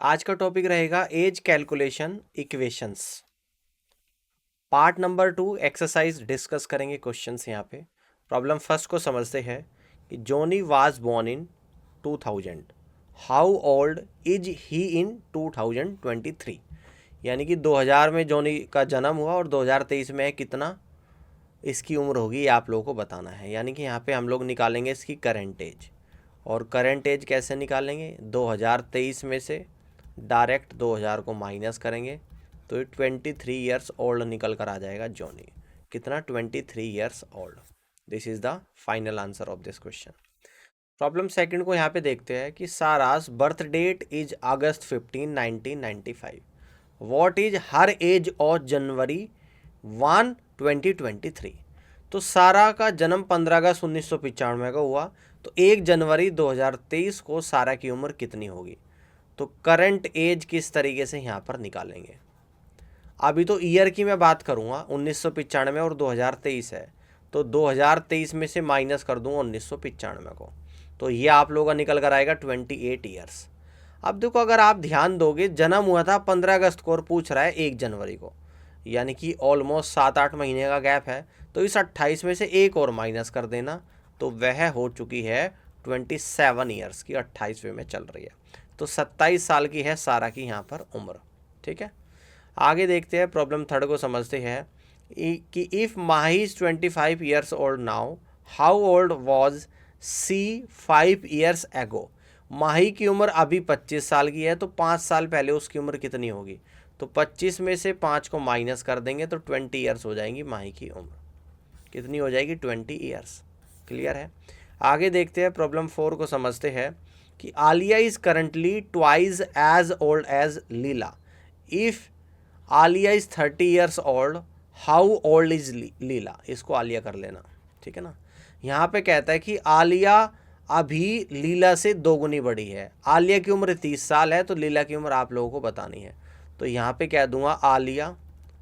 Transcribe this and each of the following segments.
आज का टॉपिक रहेगा age calculation equations. Part number 2 exercise discuss करेंगे क्वेश्चंस यहाँ पे। प्रॉब्लम फर्स्ट को समझते हैं कि Johnny was born in 2000, how old is he in 2023। यानी कि 2000 में जॉनी का जन्म हुआ और 2023 में कितना इसकी उम्र होगी, ये आप लोगों को बताना है। यानी कि यहाँ पे हम लोग निकालेंगे इसकी करंट एज। और करंट एज कैसे निकालेंगे? 2023 में से डायरेक्ट 2000 को माइनस करेंगे तो ये 23 ईयर्स ओल्ड निकल कर आ जाएगा जॉनी। कितना? 23 years old. This is the final answer of this question. Problem second को यहाँ पे देखते हैं कि Sarah's birth date is August 15, 1995। What is her age of January 1, 2023। तो सारा का जन्म 15 अगस्त 1995 का हुआ, तो 1 जनवरी 2023 को सारा की उम्र कितनी होगी? तो करंट एज किस तरीके से यहाँ पर निकालेंगे? अभी तो ईयर की मैं बात करूँगा, 1995 और 2023 है, तो 2023 में से माइनस कर दूँगा 1995 को, तो ये आप लोगों का निकल कर आएगा 28 ईयर्स। अब देखो, अगर आप ध्यान दोगे, जन्म हुआ था 15 अगस्त को और पूछ रहा है 1 जनवरी को, यानी कि ऑलमोस्ट 7-8 महीने का गैप है। तो इस 28 में से एक और माइनस कर देना, तो वह हो चुकी है 27 ईयर्स की, 28वें में चल रही है। तो 27 साल की है सारा की यहाँ पर उम्र। ठीक है, आगे देखते हैं। प्रॉब्लम थर्ड को समझते हैं कि if Mahi is 25 years old now, how old was she 5 years ago. Mahi की उम्र अभी 25 साल की है, तो 5 साल पहले उसकी उम्र कितनी होगी? तो 25 में से 5 को माइनस कर देंगे तो 20 ईयर्स हो जाएंगी। माही की उम्र कितनी हो जाएगी? 20 ईयर्स। क्लियर है? आगे देखते हैं। प्रॉब्लम 4 को समझते हैं कि Alia is currently twice as old as Leela. If Alia is 30 years old, how old is Leela. इसको आलिया कर लेना, ठीक है ना। यहाँ पे कहता है कि आलिया अभी लीला से 2 गुनी बड़ी है। आलिया की उम्र 30 साल है, तो लीला की उम्र आप लोगों को बतानी है। तो यहाँ पे कह दूंगा आलिया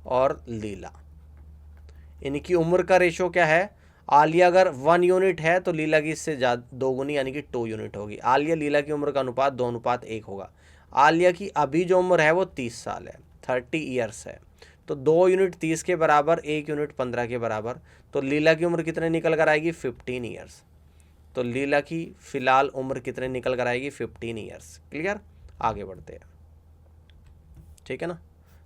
और लीला, इनकी उम्र का रेशो क्या है? आलिया अगर 1 यूनिट है तो लीला की इससे ज़्यादा 2 गुनी यानी कि 2 यूनिट होगी। आलिया लीला की उम्र का अनुपात 2:1 होगा। आलिया की अभी जो उम्र है वो 30 साल है, 30 ईयर्स है, तो 2 यूनिट 30 के बराबर, 1 यूनिट 15 के बराबर। तो लीला की उम्र कितने निकल कर आएगी? 15 ईयर्स। तो लीला की फिलहाल उम्र कितने निकल कर आएगी? 15 ईयर्स। क्लियर? आगे बढ़ते हैं, ठीक है ना।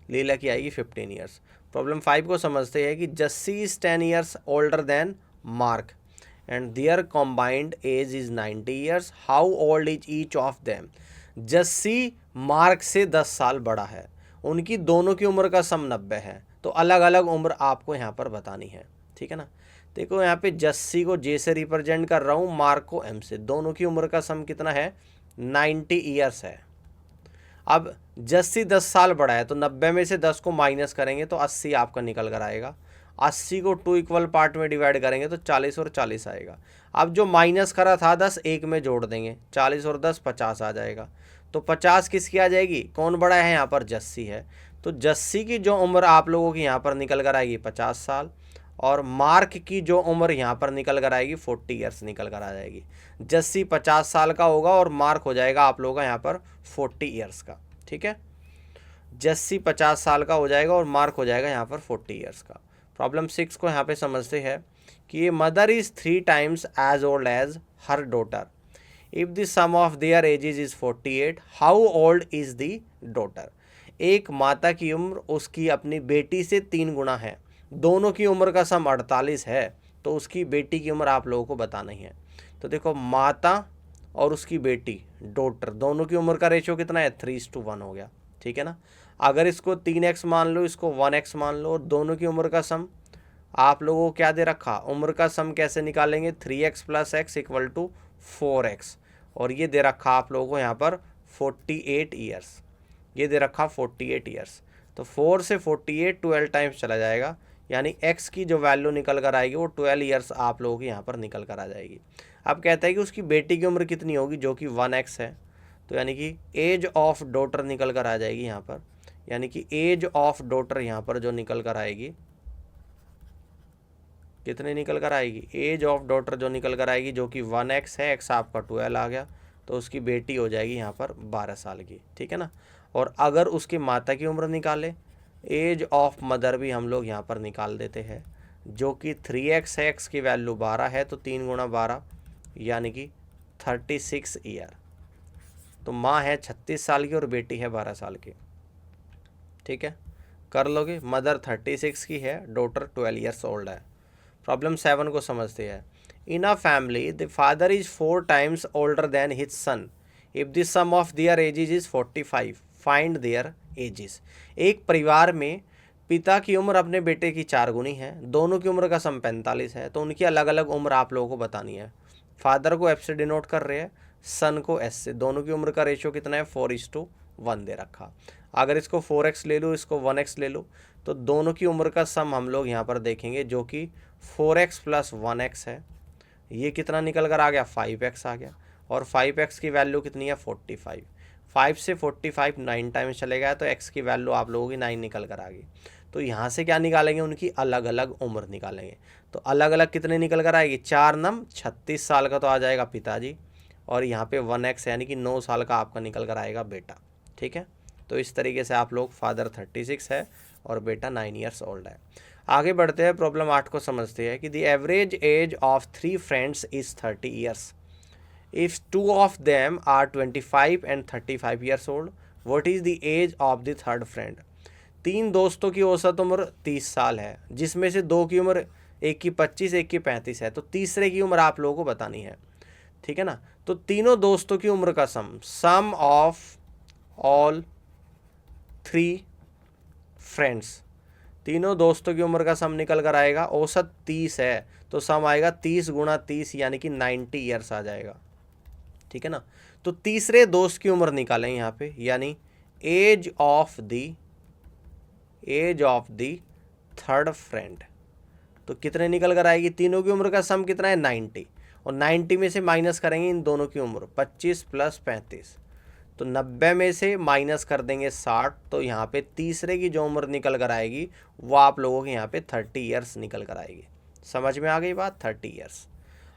लीला की आएगी 15 ईयर्स। प्रॉब्लम 5 को समझते हैं कि Jassi is 10 years older than Mark and their combined age is 90 years, how old is each of them. Jassi Mark से 10 साल बड़ा है, उनकी दोनों की उम्र का सम 90 है, तो अलग अलग उम्र आपको यहाँ पर बतानी है, ठीक है ना। देखो, यहाँ पे जस्सी को जे से रिप्रेजेंट कर रहा हूँ, मार्क को एम से। दोनों की उम्र का सम कितना है? 90 ईयर्स है। अब जस्सी 10 साल बड़ा है, तो 90 में से 10 को माइनस करेंगे तो 80 आपका निकल कर आएगा। 80 को 2 इक्वल पार्ट में डिवाइड करेंगे तो 40 और 40 आएगा। अब जो माइनस करा था 10 एक में जोड़ देंगे, 40 और 10 50 आ जाएगा। तो 50 किसकी आ जाएगी? कौन बड़ा है यहाँ पर? जस्सी है। तो जस्सी की जो उम्र आप लोगों की यहाँ पर निकल कर आएगी 50 साल, और मार्क की जो उम्र यहाँ पर निकल कर आएगी 40 ईयर्स निकल कर आ जाएगी। जस्सी 50 साल का होगा और मार्क हो जाएगा आप लोगों का यहाँ पर 40 ईयर्स का, ठीक है। जस्सी 50 साल का हो जाएगा और मार्क हो जाएगा यहाँ पर 40 ईयर्स का। प्रॉब्लम 6 को यहाँ पे समझते हैं कि ये mother is 3 times as old as her daughter. If the sum of their ages is 48, how old is the daughter. एक माता की उम्र उसकी अपनी बेटी से 3 गुना है, दोनों की उम्र का सम 48 है, तो उसकी बेटी की उम्र आप लोगों को बतानी है। तो देखो, माता और उसकी बेटी डॉटर दोनों की उम्र का रेशियो कितना है? 3:1 हो गया, ठीक है ना। अगर इसको 3x मान लो, इसको 1x मान लो, और दोनों की उम्र का सम आप लोगों को क्या दे रखा? उम्र का सम कैसे निकालेंगे? 3x + x = 4x, और ये दे रखा आप लोगों को यहाँ पर 48 ईयर्स। ये दे रखा 48 ईयर्स। तो 4 से 48 12 टाइम्स चला जाएगा, यानी x की जो वैल्यू निकल कर आएगी वो 12 ईयर्स आप लोगों की यहाँ पर निकल कर आ जाएगी। अब कहता है कि उसकी बेटी की उम्र कितनी होगी, जो कि 1x है, तो यानी कि एज ऑफ डॉटर निकल कर आ जाएगी यहाँ पर, यानी कि एज ऑफ डॉटर यहाँ पर जो निकल कर आएगी, कितने निकल कर आएगी? एज ऑफ डॉटर जो निकल कर आएगी, जो कि 1x है, x आपका 12 आ गया, तो उसकी बेटी हो जाएगी यहाँ पर 12 साल की, ठीक है ना। और अगर उसकी माता की उम्र निकाले, एज ऑफ मदर भी हम लोग यहाँ पर निकाल देते हैं, जो कि 3x है, x की वैल्यू 12 है, तो 3 गुणा 12 यानी कि 36 ईयर। तो माँ है 36 साल की और बेटी है 12 साल की, ठीक है, कर लोगे। मदर 36 की है, डॉटर 12 ईयर्स ओल्ड है। प्रॉब्लम 7 को समझते हैं। In a family the father is 4 times older than his son if the sum of their ages is 45, find their ages. एक परिवार में पिता की उम्र अपने बेटे की 4 गुनी है, दोनों की उम्र का सम 45 है, तो उनकी अलग अलग उम्र आप लोगों को बतानी है। फादर को एफ से डिनोट कर रहे हैं, सन को एस से। दोनों की उम्र का रेशियो कितना है, 4:1 दे रखा। अगर इसको 4x ले लो, इसको 1x ले लो, तो दोनों की उम्र का सम हम लोग यहाँ पर देखेंगे, जो कि 4x + 1x है। ये कितना निकल कर आ गया, 5x आ गया। और 5x की वैल्यू कितनी है, 45। 5 से 45 9 टाइम्स चले गया, तो x की वैल्यू आप लोगों की 9 निकल कर आ गई। तो यहाँ से क्या निकालेंगे, उनकी अलग अलग उम्र निकालेंगे। तो अलग अलग कितने निकल कर आएगी, 4 नम 36 साल का तो आ जाएगा पिताजी, और यहाँ पे 1x यानी कि 9 साल का आपका निकल कर आएगा बेटा, ठीक है। तो इस तरीके से आप लोग, फादर 36 है और बेटा 9 ईयर्स ओल्ड है। आगे बढ़ते हैं, प्रॉब्लम 8 को समझते हैं कि the average age of 3 friends is 30 years if 2 of them are 25 and 35 years old, what is the age of the third friend. 3 दोस्तों की औसत उम्र 30 साल है, जिसमें से 2 की उम्र, एक की 25 एक की 35 है, तो तीसरे की उम्र आप लोगों को बतानी है, ठीक है ना। तो तीनों दोस्तों की उम्र का सम ऑफ ऑल 3 फ्रेंड्स, तीनों दोस्तों की उम्र का सम निकल कर आएगा। औसत 30 है, तो सम आएगा 30 × 30 यानी कि 90 ईयर्स आ जाएगा, ठीक है ना। तो तीसरे दोस्त की उम्र निकालें यहाँ पे, यानी age of the third friend. तो कितने निकल कर आएगी, तीनों की उम्र का सम कितना है, 90, और 90 में से माइनस करेंगे इन दोनों की उम्र, 25 + 35, तो 90 में से माइनस कर देंगे 60, तो यहाँ पे तीसरे की जो उम्र निकल कर आएगी वो आप लोगों के यहाँ पे 30 ईयर्स निकल कर आएगी। समझ में आ गई बात, 30 ईयर्स।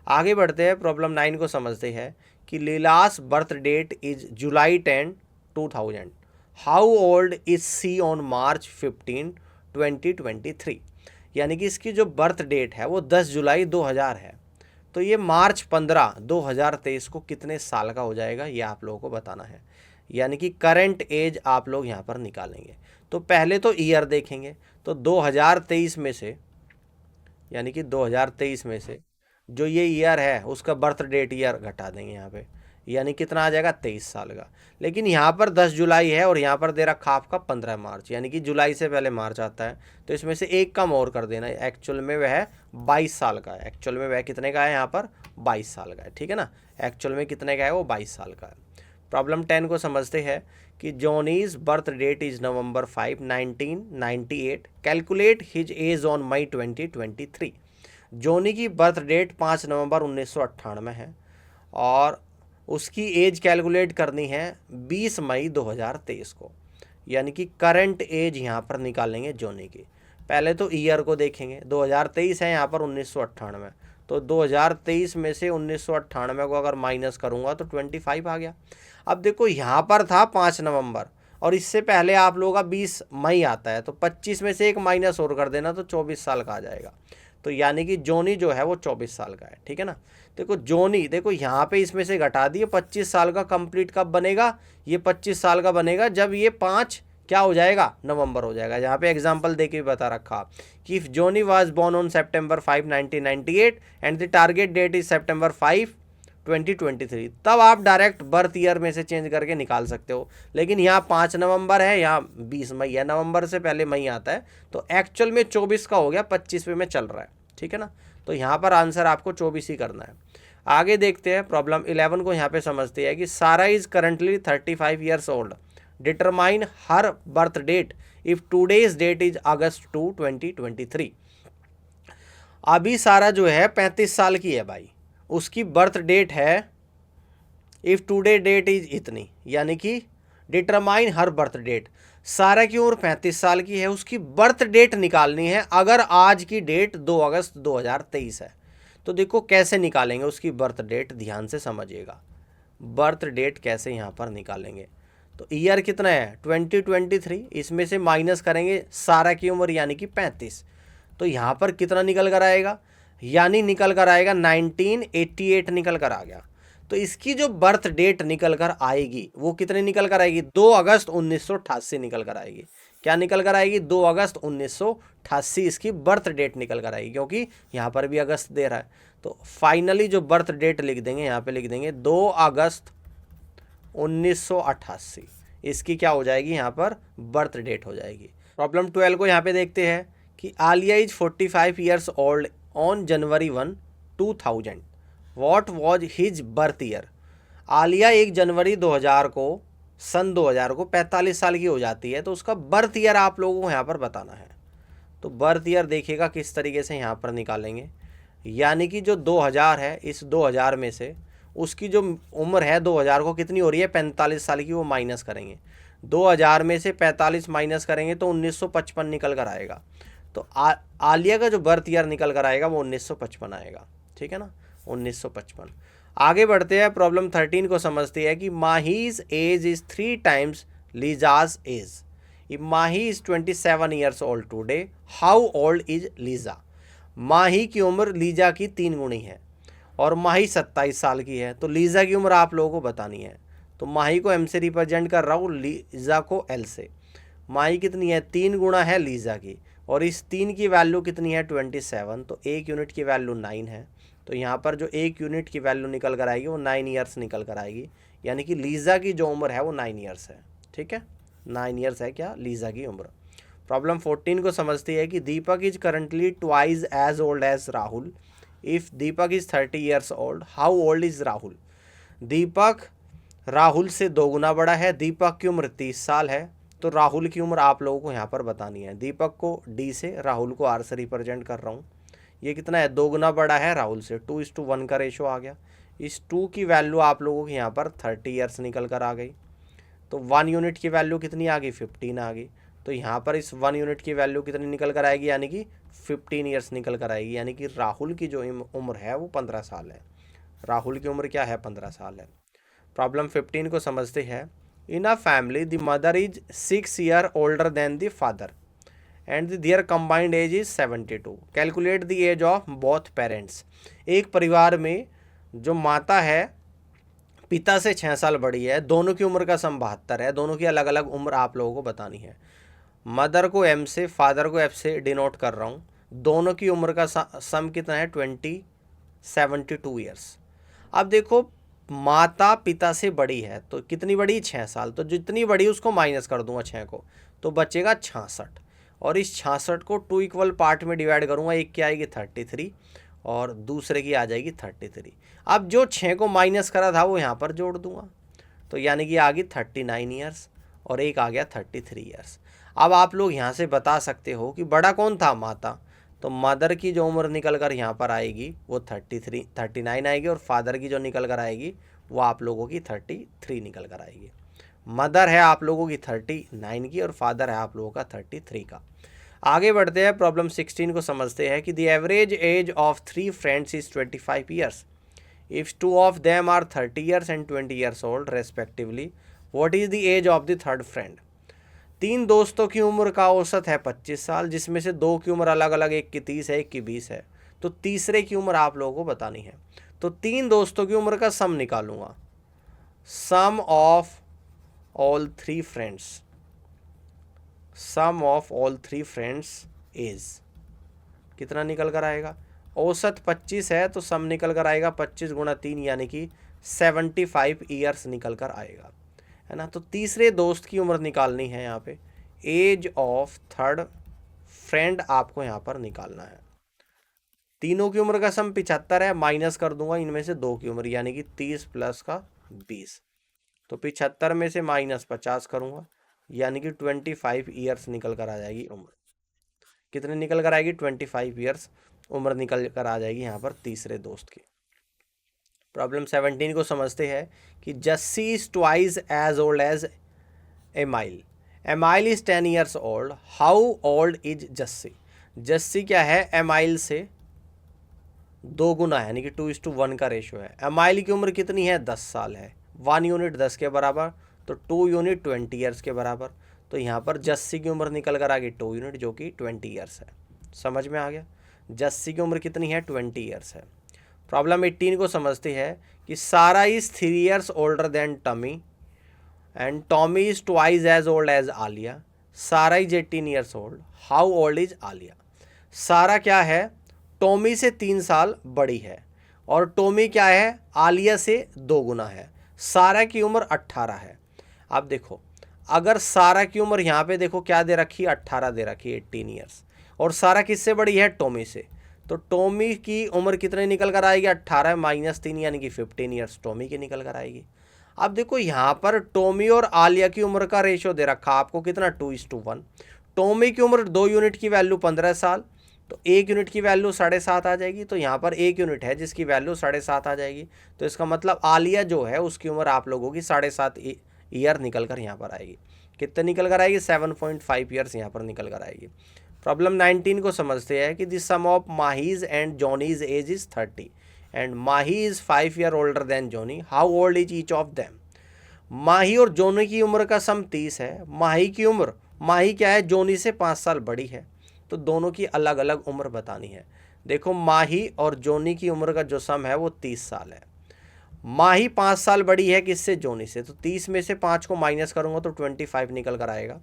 आगे बढ़ते हैं, प्रॉब्लम 9 को समझते हैं कि Leela's birth date is July 10, 2000, how old is she on March 15, 2023। यानी कि इसकी जो बर्थ डेट है वो 10 जुलाई 2000 है, तो ये मार्च 15, 2023 को कितने साल का हो जाएगा, ये आप लोगों को बताना है। यानी कि करंट एज आप लोग यहाँ पर निकालेंगे। तो पहले तो ईयर देखेंगे, तो 2023 में से, यानी कि 2023 में से जो ये ईयर है उसका बर्थ डेट ईयर घटा देंगे यहाँ पे, यानी कितना आ जाएगा, 23 साल का। लेकिन यहाँ पर 10 जुलाई है और यहाँ पर दे रखा आपका 15 मार्च, यानी कि जुलाई से पहले मार्च आता है, तो इसमें से एक कम और कर देना। एक्चुअल में वह 22 साल का है, एक्चुअल में वह कितने का है, यहाँ पर 22 साल का है, ठीक है ना। एक्चुअल में कितने का है, वो 22 साल का है। प्रॉब्लम 10 को समझते हैं कि Johnny's birth date is November 5, 1998, calculate his age on May 2023। Johnny की बर्थ डेट 5 नवंबर 1998 है और उसकी एज कैलकुलेट करनी है 20 मई 2023 को, यानी कि करंट एज यहाँ पर निकालेंगे जॉनी की। पहले तो ईयर को देखेंगे, 2023 है यहाँ पर 1998, तो 2023 में से 1998 को अगर माइनस करूँगा तो 25 आ गया। अब देखो यहाँ पर था 5 नवंबर और इससे पहले आप लोगों का 20 मई आता है, तो 25 में से एक माइनस और कर देना तो 24 साल का आ जाएगा। तो यानी कि जॉनी जो है वो 24 साल का है, ठीक है ना। देखो जॉनी, देखो यहाँ पे इसमें से घटा दिए, 25 साल का कंप्लीट कब बनेगा, ये 25 साल का बनेगा जब ये 5 क्या हो जाएगा, नवंबर हो जाएगा। यहाँ पे एग्जांपल देके बता रखा कि if Johnny was born on September 5, 1998 and the target date is September 5, 2023, तब आप डायरेक्ट बर्थ ईयर में से चेंज करके निकाल सकते हो। लेकिन यहाँ 5 नवंबर है, यहाँ 20 मई है, नवंबर से पहले मई आता है, तो एक्चुअल में 24 का हो गया, 25वें में चल रहा है, ठीक है ना। तो यहाँ पर आंसर आपको 24 ही करना है। आगे देखते हैं, प्रॉब्लम 11 को यहाँ पे समझते हैं कि Sarah is currently 35 years old, determine her birth date if today's date is August 2, 2023। अभी सारा जो है 35 साल की है भाई, उसकी बर्थ डेट है इफ़ टुडे डेट इज इतनी, यानी कि डिटरमाइन हर बर्थ डेट, सारा की उम्र 35 साल की है, उसकी बर्थ डेट निकालनी है अगर आज की डेट 2 अगस्त 2023 है। तो देखो कैसे निकालेंगे उसकी बर्थ डेट, ध्यान से समझिएगा। बर्थ डेट कैसे यहाँ पर निकालेंगे। तो ईयर कितना है 2023, इसमें से माइनस करेंगे सारा की उम्र यानी कि 35, तो यहाँ पर कितना निकल कर आएगा, यानी निकल कर आएगा 1988 निकल कर आ गया। तो इसकी जो बर्थ डेट निकल कर आएगी वो कितनी निकल कर आएगी, 2 अगस्त 1988 निकल कर आएगी। क्या निकल कर आएगी, 2 अगस्त 1988 इसकी बर्थ डेट निकल कर आएगी, क्योंकि यहाँ पर भी अगस्त दे रहा है। तो फाइनली जो बर्थ डेट लिख देंगे, यहाँ पे लिख देंगे 2 अगस्त 1988, इसकी क्या हो जाएगी, यहाँ पर बर्थ डेट हो जाएगी। प्रॉब्लम 12 को यहाँ पे देखते हैं कि Alia is 45 years old on January 1, 2000, what was his birth year. Alia 1 जनवरी 2000 को, सन 2000 को 45 साल की हो जाती है, तो उसका बर्थ ईयर आप लोगों को यहाँ पर बताना है। तो बर्थ ईयर देखिएगा किस तरीके से यहाँ पर निकालेंगे, यानी कि जो 2000 है, इस 2000 में से उसकी जो उम्र है 2000 को कितनी हो रही है 45 साल की, वो माइनस करेंगे। 2000 में से 45 माइनस करेंगे तो 1955 निकल कर आएगा। तो आलिया का जो बर्थ ईयर निकल कर आएगा वो 1955 आएगा, ठीक है ना, 1955। आगे बढ़ते हैं, प्रॉब्लम 13 को समझते हैं कि Mahi's age is 3 times Lisa's age. Mahi is 27 years old today, how old is Lisa. Mahi की उम्र लीजा की 3 गुनी है और माही 27 साल की है, तो लीजा की उम्र आप लोगों को बतानी है। तो माही को एम से रिप्रेजेंट कर रहा हूँ, लीजा को एल से। माही कितनी है, 3 गुना है लीजा की, और इस 3 की वैल्यू कितनी है 27, तो 1 यूनिट की वैल्यू 9 है। तो यहाँ पर जो 1 यूनिट की वैल्यू निकल कर आएगी वो 9 ईयर्स निकल कर आएगी, यानी कि लीजा की जो उम्र है वो 9 ईयर्स है, ठीक है, 9 ईयर्स है क्या लीजा की उम्र। प्रॉब्लम 14 को समझती है कि Deepak is currently twice as old as Rahul. If Deepak is 30 years old, how old is Rahul. Deepak Rahul से 2 गुना बड़ा है, दीपक की उम्र 30 साल है, तो राहुल की उम्र आप लोगों को यहाँ पर बतानी है। दीपक को डी से, राहुल को आर से रिप्रेजेंट कर रहा हूँ। ये कितना है, 2 गुना बड़ा है राहुल से, 2:1 का रेशो आ गया। इस 2 की वैल्यू आप लोगों की यहाँ पर 30 ईयर्स निकल कर आ गई। तो 1 यूनिट की वैल्यू कितनी आ गई, 15 आ गई। तो यहाँ पर इस 1 यूनिट की वैल्यू कितनी निकल कर आएगी, यानी कि 15 ईयर्स निकल कर आएगी, यानी कि राहुल की जो उम्र है वो 15 साल है। राहुल की उम्र क्या है, 15 साल है। प्रॉब्लम 15 को समझते हैं। In a family the mother is 6 year older than the father and their combined age is 72। Calculate the age of both parents. एक परिवार में जो माता है पिता से 6 साल बड़ी है, दोनों की उम्र का सम 72 है, दोनों की अलग अलग उम्र आप लोगों को बतानी है। मदर को एम से, फादर को एफ से डिनोट कर रहा हूँ। दोनों की उम्र का सम कितना है 72 ईयर्स। अब देखो माता पिता से बड़ी है, तो कितनी बड़ी, 6 साल, तो जितनी बड़ी उसको माइनस कर दूंगा 6 को, तो बचेगा 66, और इस 66 को 2 इक्वल पार्ट में डिवाइड करूंगा। एक की आएगी 33 और दूसरे की आ जाएगी 33। अब जो 6 को माइनस करा था वो यहाँ पर जोड़ दूंगा, तो यानी कि आ गई 39 ईयर्स और एक आ गया 33 ईयर्स। अब आप लोग यहाँ से बता सकते हो कि बड़ा कौन था, माता, तो मदर की जो उम्र निकल कर यहाँ पर आएगी वो 39 आएगी, और फादर की जो निकल कर आएगी वो आप लोगों की 33 निकल कर आएगी। मदर है आप लोगों की 39 की और फादर है आप लोगों का 33 का। आगे बढ़ते हैं, प्रॉब्लम 16 को समझते हैं कि the average age of 3 friends is 25 years. If 2 of them are 30 years and 20 years old respectively, what is the age of the third friend. 3 दोस्तों की उम्र का औसत है 25 साल, जिसमें से 2 की उम्र अलग अलग, एक की 30 है, एक की 20 है, तो तीसरे की उम्र आप लोगों को बतानी है। तो 3 दोस्तों की उम्र का सम निकालूंगा, sum of all 3 friends, sum of all 3 friends is कितना निकल कर आएगा, औसत 25 है तो सम निकल कर आएगा 25 गुणा 3 यानी कि 75 ईयर्स निकल कर आएगा, है ना। तो तीसरे दोस्त की उम्र निकालनी है, यहाँ पे एज ऑफ थर्ड फ्रेंड आपको यहाँ पर निकालना है। तीनों की उम्र का सम 75 है, माइनस कर दूंगा इनमें से 2 की उम्र, यानी कि 30 प्लस का 20, तो 75 में से माइनस 50 करूंगा, यानी कि 25 ईयर्स निकल कर आ जाएगी उम्र। कितने निकल कर आएगी, 25 ईयर्स उम्र निकल कर आ जाएगी यहाँ पर तीसरे दोस्त की। प्रॉब्लम 17 को समझते हैं कि Jassi is twice as old as Emil. Emil is 10 years old, how old is Jassi. Jassi क्या है, एमाइल से 2 गुना है, यानी कि 2:1 का रेशो है। एमाइल की उम्र कितनी है, 10 साल है, 1 यूनिट 10 के बराबर, तो 2 यूनिट 20 ईयर्स के बराबर। तो यहाँ पर जस्सी की उम्र निकल कर आ गई 2 यूनिट, जो कि 20 ईयर्स है। समझ में आ गया? जस्सी की उम्र कितनी है? 20 ईयर्स है। प्रॉब्लम 18 को समझते हैं कि Sarah is 3 years older than Tommy and Tommy is twice as old as Alia. Sarah is 18 years old, how old is Alia? Sarah क्या है? टॉमी से 3 साल बड़ी है, और टॉमी क्या है? आलिया से 2 गुना है। सारा की उम्र 18 है। अब देखो, अगर सारा की उम्र यहाँ पे देखो क्या दे रखी है? 18 दे रखी है, 18 ईयर्स, और सारा किससे बड़ी है? टॉमी से। तो टॉमी की उम्र कितने निकल कर आएगी? 18 माइनस 3 यानी कि 15 ईयर्स टॉमी की निकल कर आएगी। अब देखो यहाँ पर टॉमी और आलिया की उम्र का रेशो दे रखा आपको कितना? 2:1। टॉमी की उम्र 2 यूनिट की वैल्यू 15 साल, तो 1 यूनिट की वैल्यू 7.5 आ जाएगी। तो यहाँ पर 1 यूनिट है जिसकी वैल्यू 7.5 आ जाएगी। तो इसका मतलब आलिया जो है उसकी उम्र आप लोगों की 7.5 ईयर निकल कर यहाँ पर आएगी। कितने निकल कर आएगी? 7.5 ईयर्स यहाँ पर निकल कर आएगी। प्रॉब्लम 19 को समझते हैं कि the sum of Mahi's and Johnny's age is 30 and Mahi is 5 year older than Johnny, how old is each of them? Mahi और जॉनी की उम्र का सम 30 है। माही की उम्र, माही क्या है? जॉनी से 5 साल बड़ी है, तो दोनों की अलग अलग उम्र बतानी है। देखो, माही और जॉनी की उम्र का जो सम है वो 30 साल है। माही 5 साल बड़ी है किससे? जॉनी से। तो 30 में से 5 को माइनस करूंगा तो 25 निकल कर आएगा।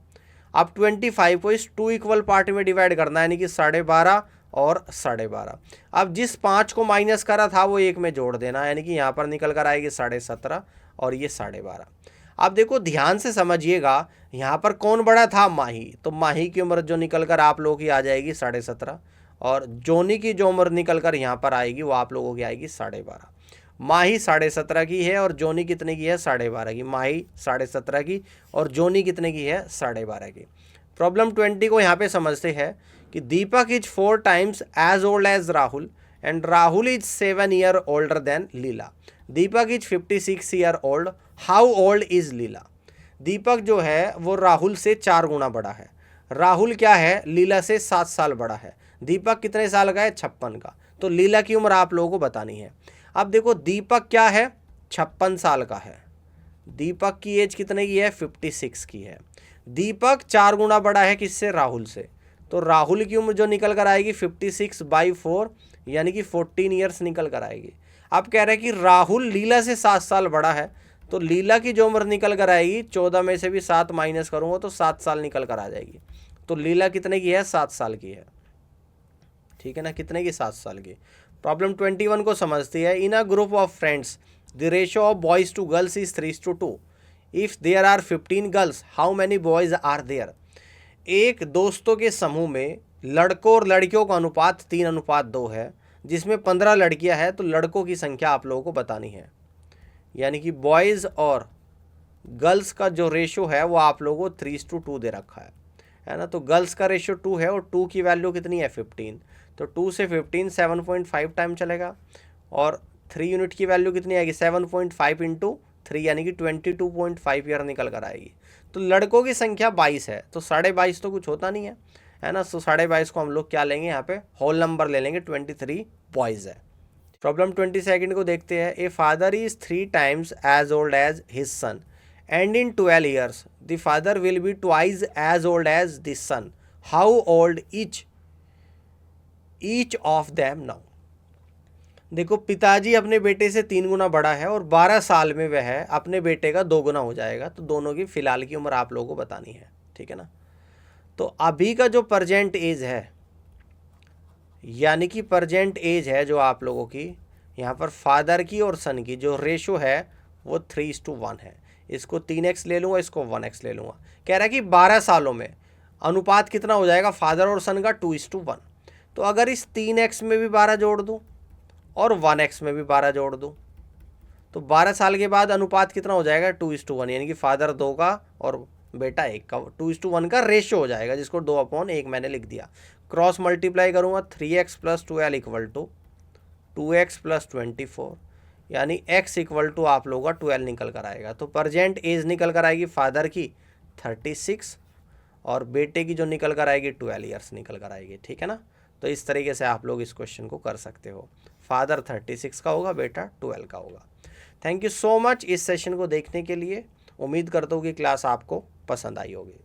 अब 25 को इस 2 इक्वल पार्ट में डिवाइड करना है, यानी कि 12.5 और 12.5। अब जिस 5 को माइनस करा था वो 1 में जोड़ देना, यानी कि यहाँ पर निकल कर आएगी 17.5 और ये 12.5। अब देखो ध्यान से समझिएगा, यहाँ पर कौन बड़ा था? माही। तो माही की उम्र जो निकल कर आप लोगों की आ जाएगी 17.5, और जोनी की जो उम्र निकल कर यहाँ पर आएगी वो आप लोगों की आएगी 12.5। माही 17.5 की है और जोनी कितने की है? 12.5 की। माही 17.5 की और जोनी कितने की है? 12.5 की। प्रॉब्लम 20 को यहाँ पे समझते हैं कि Deepak is 4 times as old as Rahul and Rahul is 7 year older than Leela. Deepak is 56 year old, how old is Leela? Deepak जो है वो राहुल से 4 गुना बड़ा है। राहुल क्या है? लीला से 7 साल बड़ा है। दीपक कितने साल का है? 56 का। तो लीला की उम्र आप लोगों को बतानी है। अब देखो, दीपक क्या है? 56 साल का है। दीपक की एज कितने की है? 56 की है। दीपक 4 गुना बड़ा है किससे? राहुल से। तो राहुल की उम्र जो निकल कर आएगी 56/4 यानी कि 14 ईयर्स निकल कर आएगी। अब कह रहे हैं कि राहुल लीला से 7 साल बड़ा है, तो लीला की जो उम्र निकल कर आएगी 14 में से भी 7 माइनस करूंगा तो 7 साल निकल कर आ जाएगी। तो लीला कितने की है? 7 साल की है। ठीक है ना? कितने की? 7 साल की। प्रॉब्लम 21 को समझती है। In a group of friends the ratio of boys to girls is 3:2। If there are 15 girls how many boys are there? एक दोस्तों के समूह में लड़कों और लड़कियों का अनुपात 3:2 है, जिसमें 15 लड़कियां हैं, तो लड़कों की संख्या आप लोगों को बतानी है। यानी कि बॉयज़ और गर्ल्स का जो रेशो है वो आप लोगों को 3:2 दे रखा है ना? तो गर्ल्स का रेशो 2 है और 2 की वैल्यू कितनी है? 15। तो 2 से 15 7.5 टाइम चलेगा, और 3 यूनिट की वैल्यू कितनी आएगी? 7.5 इंटू 3 यानी कि 22.5 ईयर निकल कर आएगी। तो लड़कों की संख्या 22 है, तो 22.5 तो कुछ होता नहीं है ना? तो 22.5 को हम लोग क्या लेंगे? यहाँ पे होल नंबर ले लेंगे, 23 बॉयज़ है। प्रॉब्लम 22 को देखते हैं। A father is 3 times as old as his son and in 12 years the father will be twice as old as the son, how old each of them now? देखो, पिताजी अपने बेटे से 3 गुना बड़ा है और 12 साल में वह अपने बेटे का 2 गुना हो जाएगा। तो दोनों की फिलहाल की उम्र आप लोगों को बतानी है। ठीक है ना? तो अभी का जो प्रजेंट एज है, यानी कि प्रजेंट एज है जो आप लोगों की यहाँ पर फादर की और सन की जो रेशो है वो 3:1 है। इसको 3x ले लूँगा, इसको 1x ले लूँगा। कह रहा है कि 12 सालों में अनुपात कितना हो जाएगा फादर और सन का? 2:1। तो अगर इस 3x में भी 12 जोड़ दूँ और 1x में भी 12 जोड़ दूँ, तो 12 साल के बाद अनुपात कितना हो जाएगा? 2:1, यानी कि फादर 2 का और बेटा 1 का 2:1 का रेशो हो जाएगा, जिसको 2/1 मैंने लिख दिया। क्रॉस मल्टीप्लाई करूँगा, 3x + 12 = 2x + 24, यानी x = आप लोगों का 12 निकल कर आएगा। तो प्रजेंट एज निकल कर आएगी फादर की 36 और बेटे की जो निकल कर आएगी 12 ईयर्स निकल कर आएगी। ठीक है ना? तो इस तरीके से आप लोग इस क्वेश्चन को कर सकते हो। फादर 36 का होगा, बेटा 12 का होगा। थैंक यू सो मच इस सेशन को देखने के लिए। उम्मीद करता हूँ कि क्लास आपको पसंद आई होगी।